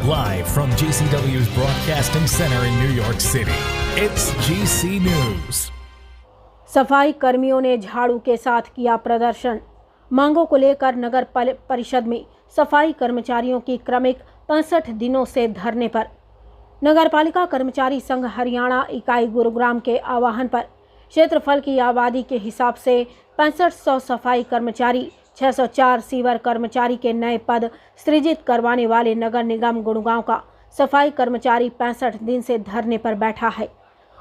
Live from GCW's Broadcasting Center in New York City, it's GC News. सफाई कर्मियों ने झाड़ू के साथ किया प्रदर्शन। मांगों को लेकर नगर परिषद में सफाई कर्मचारियों की क्रमिक 65 दिनों से धरने पर। नगरपालिका कर्मचारी संघ हरियाणा इकाई गुरुग्राम के आह्वान पर क्षेत्रफल की आबादी के हिसाब से 6500 सफाई कर्मचारी, 604 सीवर कर्मचारी के नए पद सृजित करवाने वाले नगर निगम गुड़गांव का सफाई कर्मचारी 65 दिन से धरने पर बैठा है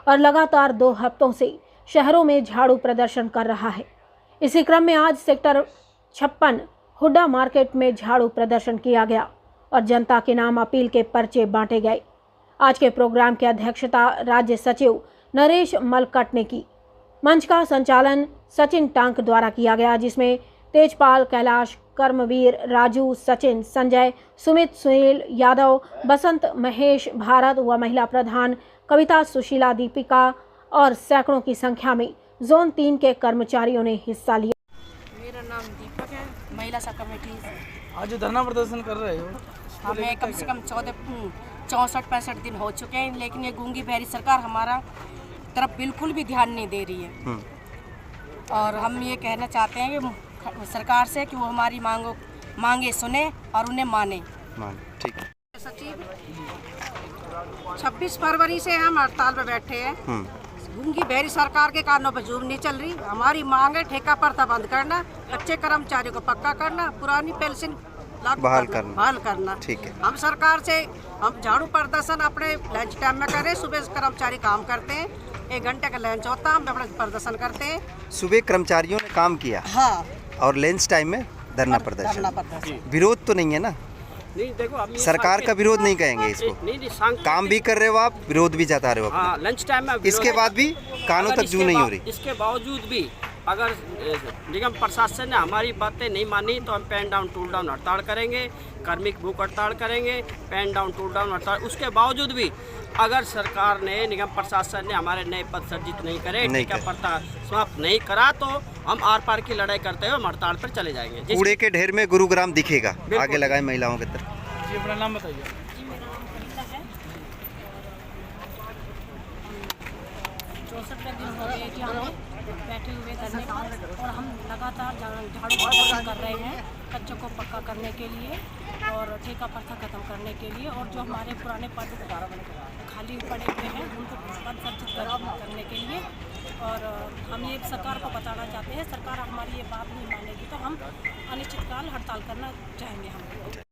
और लगातार 2 हफ्तों से शहरों में झाड़ू प्रदर्शन कर रहा है। इसी क्रम में आज सेक्टर 56 हुड्डा मार्केट में झाड़ू प्रदर्शन किया गया और जनता के नाम अपील के पर्चे बांटे गए। आज के प्रोग्राम की अध्यक्षता राज्य सचिव नरेश मलकट ने की। मंच का संचालन सचिन टांक द्वारा किया गया, जिसमें तेजपाल, कैलाश, कर्मवीर, राजू, सचिन, संजय, सुमित, सुनील यादव, बसंत, महेश, भारत व महिला प्रधान कविता, सुशीला, दीपिका और सैकड़ों की संख्या में जोन 3 के कर्मचारियों ने हिस्सा लिया। मेरा नाम दीपक है, महिला सब कमेटी। आज जो धरना प्रदर्शन कर रहे हो, हमें कम से कम 64-65 दिन हो चुके हैं, लेकिन ये गूंगी बहरी सरकार हमारा तरफ बिल्कुल भी ध्यान नहीं दे रही है। और हम ये कहना चाहते हैं कि सरकार से कि वो हमारी मांगे सुने और उन्हें माने। ठीक है। सचिव 26 फरवरी से हम हड़ताल पर बैठे हैं। गूंगी बहरी सरकार के कारणों पर जूम नहीं चल रही। हमारी मांग है ठेका प्रथा बंद करना, कच्चे कर्मचारियों को पक्का करना, पुरानी पेंशन बहाल करना। ठीक है। हम सरकार से हम झाड़ू प्रदर्शन अपने लंच टाइम में करें। सुबह कर्मचारी काम करते हैं, 1 घंटे का लंच होता है, हम अपना प्रदर्शन करते हैं। सुबह कर्मचारियों ने काम किया, हाँ, और लंच टाइम में धरना प्रदर्शन। विरोध तो नहीं है ना? नहीं, देखो सरकार का विरोध नहीं कहेंगे इसको। नहीं, काम भी कर रहे हो आप, विरोध भी जता रहे हो हाँ, लंच टाइम में। इसके बाद भी कानों तक जू नहीं हो रही। इसके बावजूद भी अगर निगम प्रशासन ने हमारी बातें नहीं मानी तो हम पेन डाउन टूल डाउन हड़ताल करेंगे, कार्मिक भूख हड़ताल करेंगे, पेन डाउन टूल डाउन हड़ताल। उसके बावजूद भी अगर सरकार ने, निगम प्रशासन ने हमारे नए पद सर्जित नहीं करे, ठेका प्रथा समाप्त नहीं करा, तो हम आर पार की लड़ाई करते हुए हम हड़ताल पर चले जाएंगे। कूड़े के ढेर में गुरुग्राम दिखेगा। आगे लगाए महिलाओं के तरफ। अपना नाम बताइए। 64 दिन हो गए कि हम बैठे हुए धरने पर और हम लगातार झाड़ू प्रदर्शन कर रहे हैं कच्चों को पक्का करने के लिए और ठेका प्रथा खत्म करने के लिए, और जो हमारे पुराने पद खाली पड़े हुए हैं उनको पद सर्जित करने के लिए। और हम ये सरकार को बताना चाहते हैं, सरकार हमारी ये बात नहीं मानेगी तो हम अनिश्चितकाल हड़ताल करना चाहेंगे। हम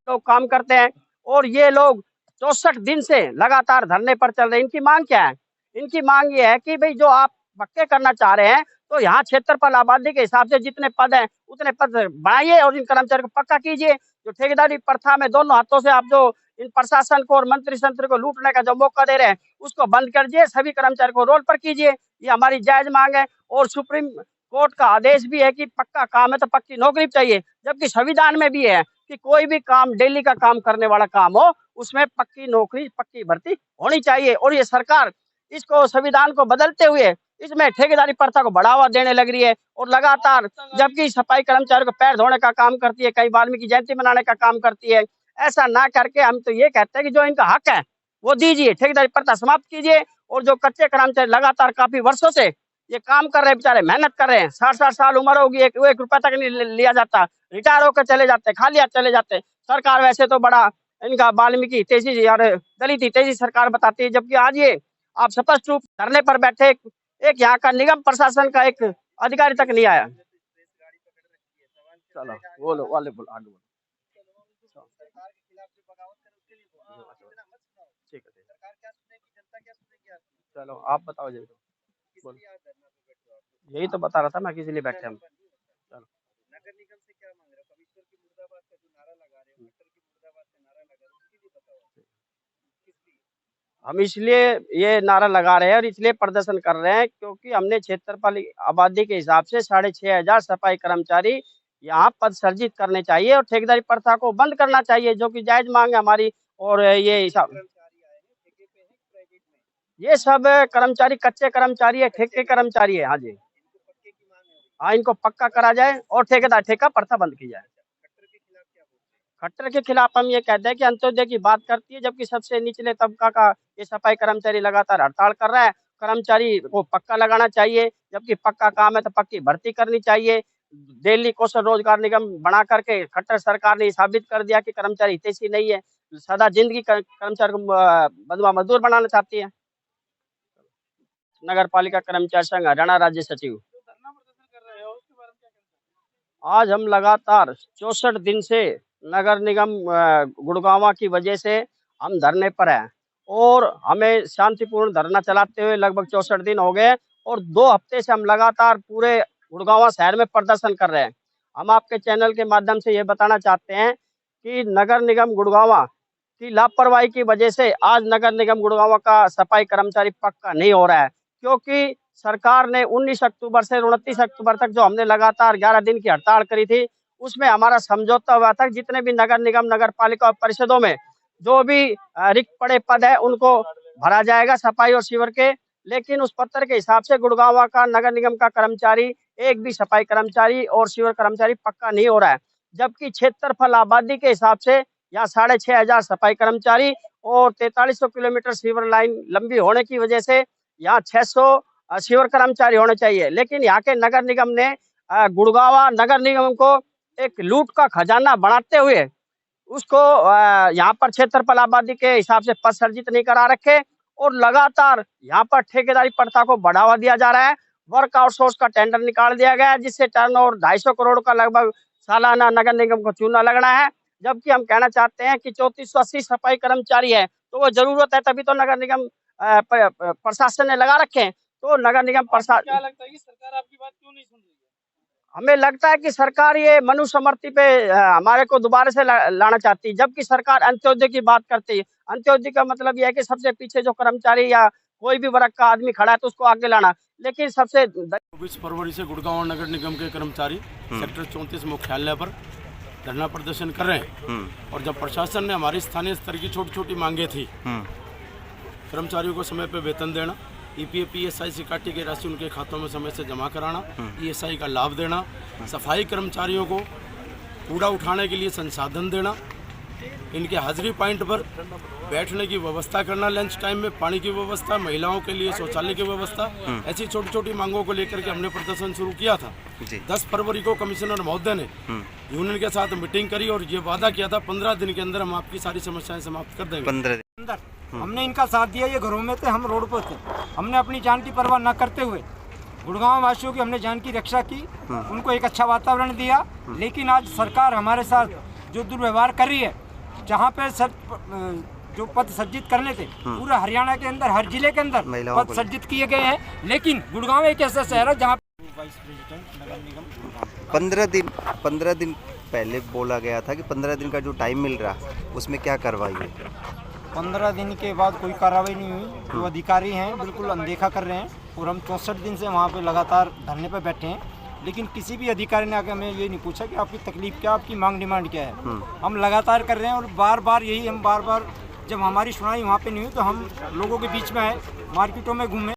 लोग काम करते हैं और ये लोग 64 दिन से लगातार धरने पर चल रहे हैं। इनकी मांग क्या है? इनकी मांग ये है कि भाई जो आप पक्के करना चाह रहे हैं तो यहाँ क्षेत्रफल आबादी के हिसाब से जितने पद हैं उतने पद बढ़ाइए और इन कर्मचारियों को पक्का कीजिए। जो ठेकेदारी प्रथा में दोनों हाथों से आप जो इन प्रशासन को और मंत्री संत्र को लूटने का जो मौका दे रहे हैं उसको बंद कर दिए, सभी कर्मचारियों को रोल पर कीजिए। ये हमारी जायज मांग है। और सुप्रीम कोर्ट का आदेश भी है कि पक्का काम है तो पक्की नौकरी चाहिए, जबकि संविधान में भी है कि कोई भी काम डेली का काम करने वाला काम हो उसमें पक्की नौकरी, पक्की भर्ती होनी चाहिए। और ये सरकार इसको, संविधान को बदलते हुए इसमें ठेकेदारी प्रथा को बढ़ावा देने लग रही है और लगातार, जबकि सफाई कर्मचारियों को पैर धोने का काम करती है, कई वाल्मीकि जयंती मनाने का काम करती है। ऐसा ना करके हम तो ये कहते हैं कि जो इनका हक है वो दीजिए, ठेकेदारी प्रथा समाप्त कीजिए। और जो कच्चे कर्मचारी लगातार काफी वर्षों से ये काम कर रहे हैं, बेचारे मेहनत कर रहे हैं, 60-60 साल उम्र होगी, 1 रुपया तक नहीं लिया जाता, रिटायर होकर चले जाते, खाली हाथ चले जाते। सरकार वैसे तो बड़ा इनका वाल्मीकि तेजी और दलित तेजी सरकार बताती है, जबकि आज ये आप स्पष्ट रूप धरने पर बैठे एक यहाँ का निगम प्रशासन का एक अधिकारी तक नहीं आया। चलो बोलो, वाले बोलो, आगे बोलो। ठीक है, चलो आप बताओ जी। यही तो बता रहा था मैं, किस लिए बैठे हम। चलो, नगर निगम से क्या मांग रहे हो? कमिश्नर की मुर्दाबाद का जो नारा लगा रहे हो, कलेक्टर की मुर्दाबाद का नारा लगा रहे हो, उसके लिए बताओ। हम इसलिए ये नारा लगा रहे हैं और इसलिए प्रदर्शन कर रहे हैं क्योंकि हमने क्षेत्रफल आबादी के हिसाब से 6500 सफाई कर्मचारी यहाँ पद सर्जित करने चाहिए और ठेकेदारी प्रथा को बंद करना चाहिए, जो कि जायज मांग है हमारी। और ये सब कर्मचारी कच्चे कर्मचारी है, ठेके कर्मचारी है। हाँ जी, हाँ, इनको पक्का करा जाए और ठेकेदार ठेका प्रथा बंद की जाए। खट्टर के खिलाफ हम ये कहते हैं कि अंत्योदय की बात करती है, जबकि सबसे निचले तबका का ये सफाई कर्मचारी लगातार हड़ताल कर रहा है। कर्मचारी को पक्का लगाना चाहिए, जबकि पक्का काम है तो पक्की भर्ती करनी चाहिए। दिल्ली कौशल रोजगार निगम बना करके खट्टर सरकार ने ये साबित कर दिया कि कर्मचारी हितैषी नहीं है, सदा जिंदगी कर्मचारी को बंधुआ मजदूर बनाना चाहती है। नगर पालिका कर्मचारी संघ हरियाणा राज्य सचिव। आज हम लगातार 64 दिन से नगर निगम गुड़गांव की वजह से हम धरने पर हैं और हमें शांतिपूर्ण धरना चलाते हुए लगभग 64 दिन हो गए और 2 हफ्ते से हम लगातार पूरे गुड़गांव शहर में प्रदर्शन कर रहे हैं। हम आपके चैनल के माध्यम से ये बताना चाहते हैं कि नगर निगम गुड़गांव की लापरवाही की वजह से आज नगर निगम गुड़गांव का सफाई कर्मचारी पक्का नहीं हो रहा है, क्योंकि सरकार ने 19 अक्टूबर से 29 अक्टूबर तक जो हमने लगातार 11 दिन की हड़ताल करी थी, उसमें हमारा समझौता हुआ था जितने भी नगर निगम नगर पालिका और परिषदों में जो भी रिक्त पड़े पद है उनको भरा जाएगा सफाई और सीवर के। लेकिन उस पत्र के हिसाब से गुड़गांव का नगर निगम का कर्मचारी, एक भी सफाई कर्मचारी और सीवर कर्मचारी पक्का नहीं हो रहा है, जबकि क्षेत्रफल आबादी के हिसाब से यहाँ 6500 सफाई कर्मचारी और 4300 किलोमीटर सीवर लाइन लंबी होने की वजह से यहाँ 600 सीवर कर्मचारी होने चाहिए। लेकिन यहाँ के नगर निगम ने गुड़गांव नगर निगम को एक लूट का खजाना बनाते हुए उसको यहाँ पर क्षेत्रफल आबादी के हिसाब से पद सर्जित नहीं करा रखे और लगातार यहाँ पर ठेकेदारी प्रथा को बढ़ावा दिया जा रहा है। वर्क आउटसोर्स का टेंडर निकाल दिया गया है, जिससे टर्नओवर 250 करोड़ का लगभग सालाना नगर निगम को चूना लगना है। जबकि हम कहना चाहते हैं कि 3480 सफाई कर्मचारी है तो वो जरूरत है, तभी तो नगर निगम प्रशासन ने लगा रखे हैं। तो नगर निगम प्रशासन, क्या लगता है कि सरकार आपकी बात क्यों नहीं सुन रही है? हमें लगता है कि सरकार ये मनुस्मृति पे हमारे को दोबारा से लाना चाहती है, जबकि सरकार अंत्योदय की बात करती है। अंत्योदय का मतलब यह है कि सबसे पीछे जो कर्मचारी या कोई भी वर्ग का आदमी खड़ा है तो उसको आगे लाना। लेकिन सबसे 24 फरवरी से गुड़गांव नगर निगम के कर्मचारी सेक्टर 34 मुख्यालय पर धरना प्रदर्शन कर रहे हैं। और जब प्रशासन ने हमारी स्थानीय स्तर की छोटी छोटी मांगे थी, कर्मचारियों को समय पर वेतन देना, ईपीएफ ईएसआई से काटी गई राशि उनके खातों में समय से जमा कराना, ईएसआई का लाभ देना, सफाई कर्मचारियों को कूड़ा उठाने के लिए संसाधन देना, इनके हाजिरी पॉइंट पर बैठने की व्यवस्था करना, लंच टाइम में पानी की व्यवस्था, महिलाओं के लिए शौचालय की व्यवस्था, ऐसी छोटी छोटी मांगों को लेकर के हमने प्रदर्शन शुरू किया था। 10 फरवरी को कमिश्नर महोदय ने यूनियन के साथ मीटिंग करी और ये वादा किया था 15 दिन के अंदर हम आपकी सारी समस्याएं समाप्त कर देंगे। 15 दिन अंदर हमने इनका साथ दिया, ये घरों में थे, हम रोड पर थे। हमने अपनी जान की परवाह न करते हुए गुड़गांव वासियों की हमने जान की रक्षा की, उनको एक अच्छा वातावरण दिया। लेकिन आज सरकार हमारे साथ जो दुर्व्यवहार कर रही है, जहाँ पे जो पद सर्जित करने थे पूरा हरियाणा के अंदर हर जिले के अंदर पद सर्जित किए गए हैं, लेकिन गुड़गांव एक ऐसा शहर है जहाँ वाइस प्रेसिडेंट नगर निगम 15 दिन पहले बोला गया था कि 15 दिन का जो टाइम मिल रहा उसमें क्या कार्रवाई है? 15 दिन के बाद कोई कार्रवाई नहीं हुई। जो अधिकारी हैं बिल्कुल अनदेखा कर रहे हैं और हम 64 दिन से वहाँ पे लगातार धरने पे बैठे हैं, लेकिन किसी भी अधिकारी ने आकर हमें ये नहीं पूछा कि आपकी तकलीफ क्या, आपकी मांग डिमांड क्या है। हम लगातार कर रहे हैं और बार बार जब हमारी सुनाई वहाँ पे नहीं हुई तो हम लोगों के बीच में आए, मार्केटों में घूमे।